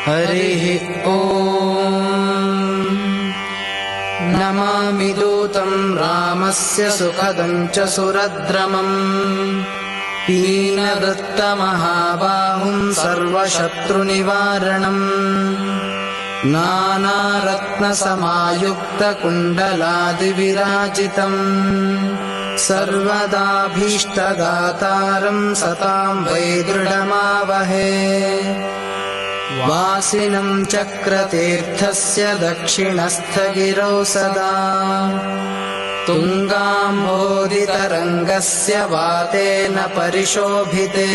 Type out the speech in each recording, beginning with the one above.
हरिः ॐ। नमामि दूतं रामस्य सुखदं च सुरद्रमम् पीनवृत्तमहाबाहुं सर्वशत्रुनिवारणम् नानारत्नसमायुक्तकुण्डलादिविराजितम् सर्वदाभीष्टदातारं सतां वै दृढमावहे। वासिनं चक्रतीर्थस्य दक्षिणस्थगिरौ सदा तुङ्गाम्भोदितरङ्गस्य वातेन परिशोभिते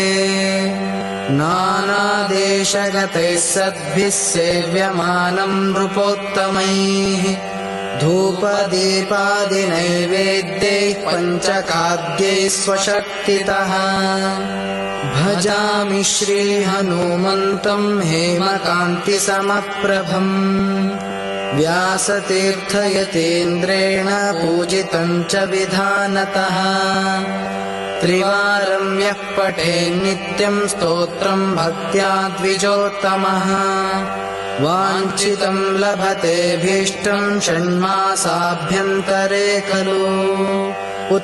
नानादेशगतैः सद्भिः सेव्यमानं नृपोत्तमैः धूपदीपादिनैवेद्यैः पञ्चखाद्यैः स्वशक्तितः भजामि श्रीहनुमन्तं हेमकान्तिसमप्रभम् व्यासतीर्थयतीन्द्रेण पूजितं च विधानतः त्रिवारं यः पठेन्नित्यं स्तोत्रं भक्त्या द्विजोत्तमः वाञ्छितं लभते भीष्टं षण्मासाभ्यन्तरे खलु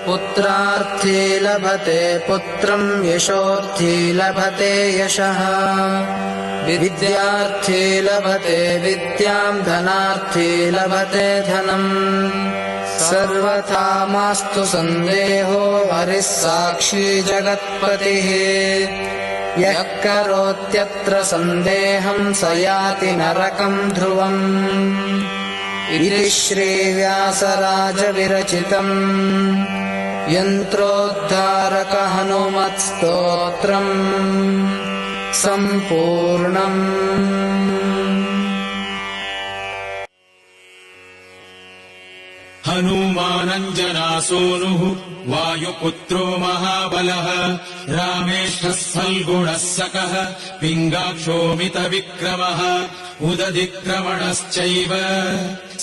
पुत्रार्थी लभते पुत्रं यशोर्थी लभते यशः विद्यार्थी लभते विद्यां धनार्थी लभते धनम् सर्वथा मास्तु सन्देहो हरिः साक्षी जगत्पतिः यः करोत्यत्र सन्देहं स याति नरकं ध्रुवम् इति श्रीव्यासराजविरचितम् यन्त्रोद्धारक हनुमत्स्तोत्रम् सम्पूर्णम्। हनुमानञ्जनासूनुः वायुपुत्रो महाबलः रामेष्ठः फल्गुणः सकः पिङ्गाक्षोमितविक्रमः उदधिक्रमणश्चैव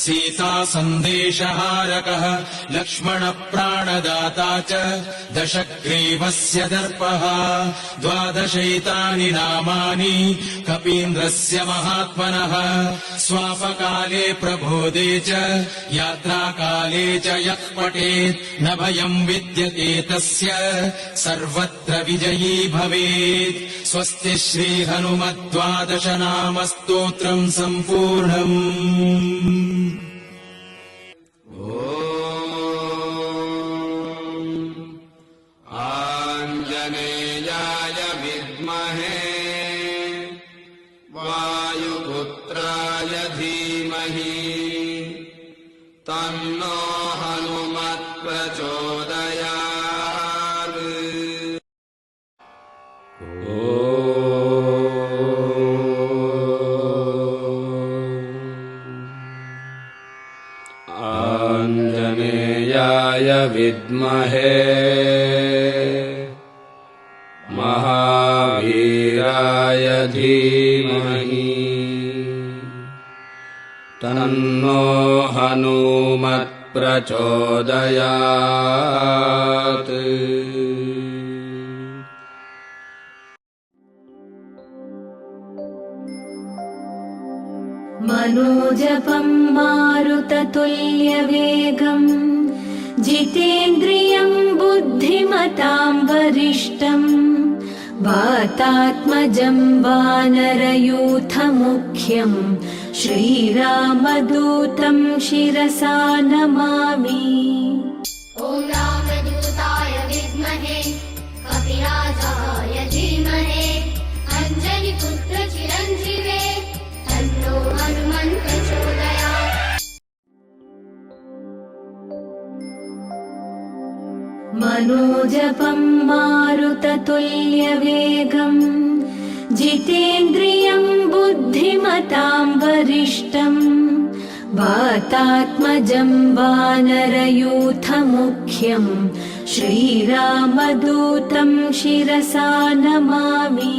सीतासन्देशहारकः लक्ष्मणप्राणदाता च दशग्रीवस्य दर्पः 12 नामानि कपीन्द्रस्य महात्मनः स्वापकाले प्रबोधे च यात्राकाले च यः पठेत् न भयम् विद्यते तस्य सर्वत्र विजयी भवेत्। स्वस्ति श्रीहनुमद्12 नामस्तोत्रम् सम्पूर्णम्। आञ्जनेयाय विद्महे वायुपुत्राय धीमहि तन्नो हनुमत् प्रचोदयात्। आञ्जनेयाय विद्महे महावीराय धीमहि तन्नो हनुमत् प्रचोदयात्। मनोजपं मारुततुल्यवेगं जितेन्द्रियं बुद्धिमतां वरिष्ठं वातात्मजं वानरयूथमुख्यं श्रीरामदूतं शिरसा नमामि। ॐ रामदूताय विद्महे कपिराजाय धीमहि अञ्जनिपुत्र चिरञ्जीवे तन्नो हनुमन् प्रचोदयात्। मनोजपं मारुततुल्यवेगं जितेन्द्रियं बुद्धिमतां वरिष्ठं वातात्मजं वानरयूथमुख्यं श्रीरामदूतं शिरसा नमामि।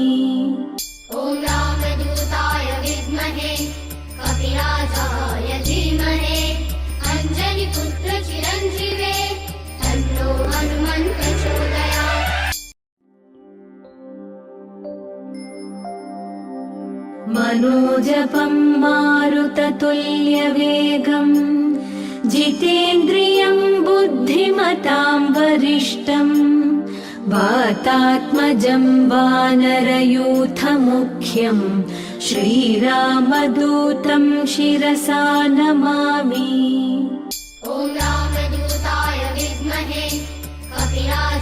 ॐ रामदूताय विद्महे कपिराजाय धीमहि अञ्जनिपुत्र चिरञ्जीवे तन्नो हनुमन् प्रचोदयात्। मनोजपं मारुततुल्यवेगम् जितेन्द्रियं बुद्धिमतां वरिष्ठम् वातात्मजं वानरयूथमुख्यं श्रीरामदूतं शिरसा नमामि। ॐ रामदूताय विद्महे कपिराज